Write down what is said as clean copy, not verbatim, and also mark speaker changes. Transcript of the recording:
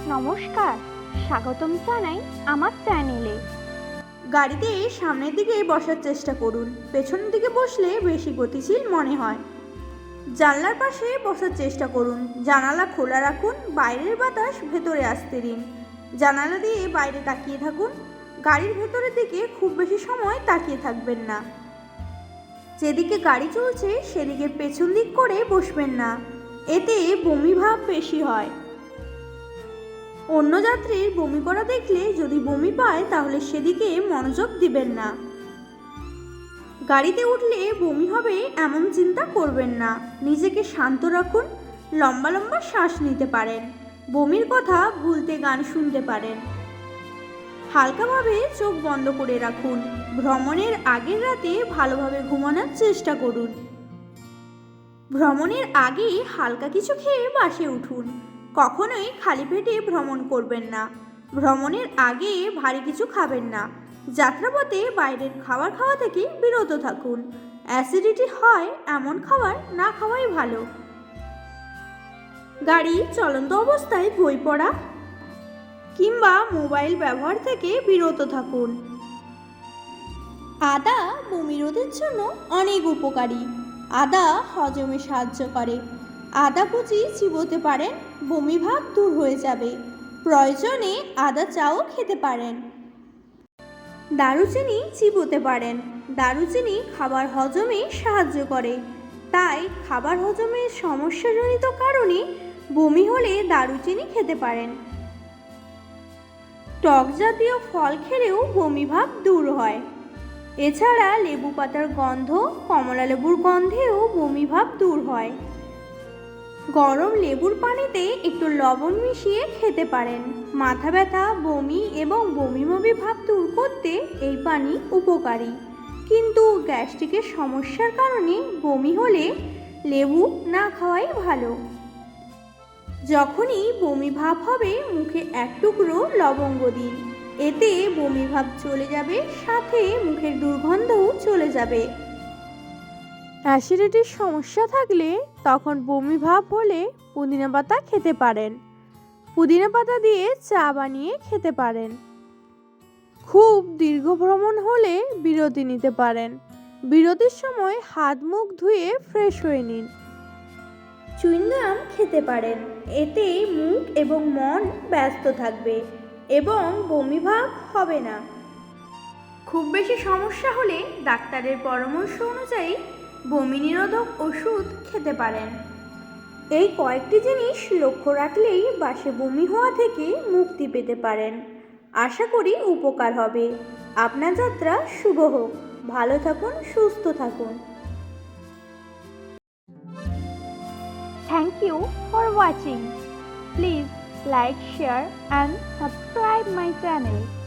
Speaker 1: নমস্কার, স্বাগতম জানাই আমার চ্যানেলে।
Speaker 2: গাড়িতে সামনের দিকে বসার চেষ্টা করুন। পেছনের দিকে বসলে বেশি গতিশীল মনে হয়। জানলার পাশে বসার চেষ্টা করুন। জানালা খোলা রাখুন, বাইরের বাতাস ভেতরে আসতে দিন। জানালা দিয়ে বাইরে তাকিয়ে থাকুন। গাড়ির ভেতরের দিকে খুব বেশি সময় তাকিয়ে থাকবেন না। যেদিকে গাড়ি চলছে সেদিকে পেছন দিক করে বসবেন না, এতে বমি ভাব বেশি হয়। অন্য যাত্রীর বমি করা দেখলে যদি বমি পায় তাহলে সেদিকে মনোযোগ দিবেন না। গাড়িতে উঠলে বমি হবে এমন চিন্তা করবেন না। নিজেকে শান্ত রাখুন। লম্বা লম্বা শ্বাস নিতে পারেন। বমির কথা ভুলতে গান শুনতে পারেন। হালকাভাবে চোখ বন্ধ করে রাখুন। ভ্রমণের আগের রাতে ভালোভাবে ঘুমানোর চেষ্টা করুন। ভ্রমণের আগে হালকা কিছু খেয়ে বাসে উঠুন। কখনোই খালি পেটে ভ্রমণ করবেন না। ভ্রমণের আগে ভারী কিছু খাবেন না। যাত্রাপথে বাইরের খাবার খাওয়া থেকে বিরত থাকুন। অ্যাসিডিটি হয় এমন খাবার না খাওয়াই ভালো। গাড়ি চলন্ত অবস্থায় বই পড়া কিংবা মোবাইল ব্যবহার থেকে বিরত থাকুন। আদা বমি রোধের জন্য অনেক উপকারী। আদা হজমে সাহায্য করে। আদা কুচি চিবোতে পারেন, বমি ভাব দূর হয়ে যাবে। প্রয়োজনে আদা চাও খেতে পারেন। দারুচিনি চিবোতে পারেন। দারুচিনি খাবার হজমে সাহায্য করে। তাই খাবার হজমের সমস্যাজনিত কারণে বমি হলে দারুচিনি খেতে পারেন। টক জাতীয় ফল খেলেও বমি ভাব দূর হয়। এছাড়া লেবু পাতার গন্ধ, কমলা লেবুর গন্ধেও বমি ভাব দূর হয়। গরম লেবুর পানিতে একটু লবণ মিশিয়ে খেতে পারেন। মাথা ব্যথা, বমি এবং বমি বমি ভাব দূর করতে এই পানি উপকারী। কিন্তু গ্যাস্ট্রিকের সমস্যার কারণে বমি হলে লেবু না খাওয়াই ভালো। যখনই বমি ভাব হবে মুখে এক টুকরো লবঙ্গ দিন। এতে বমি ভাব চলে যাবে, সাথে মুখের দুর্গন্ধও চলে যাবে। অ্যাসিডিটির সমস্যা থাকলে তখন বমি ভাব হলে পুদিনা পাতা খেতে পারেন। পুদিনা পাতা দিয়ে চা বানিয়ে খেতে পারেন। খুব দীর্ঘ ভ্রমণ হলে বিরতি নিতে পারেন। বিরতির সময় হাত মুখ ধুয়ে ফ্রেশ হয়ে নিন। চুইংগাম খেতে পারেন। এতে মুখ এবং মন ব্যস্ত থাকবে এবং বমি ভাব হবে না। খুব বেশি সমস্যা হলে ডাক্তারের পরামর্শ অনুযায়ী বমি নিরোধক ওষুধ খেতে পারেন। এই কয়েকটি জিনিস লক্ষ্য রাখলেই বাসে বমি হওয়া থেকে মুক্তি পেতে পারেন। আশা করি উপকার হবে। আপনার যাত্রা শুভ হোক। ভালো থাকুন, সুস্থ থাকুন।
Speaker 1: Thank you for watching. Please like, share and subscribe my channel.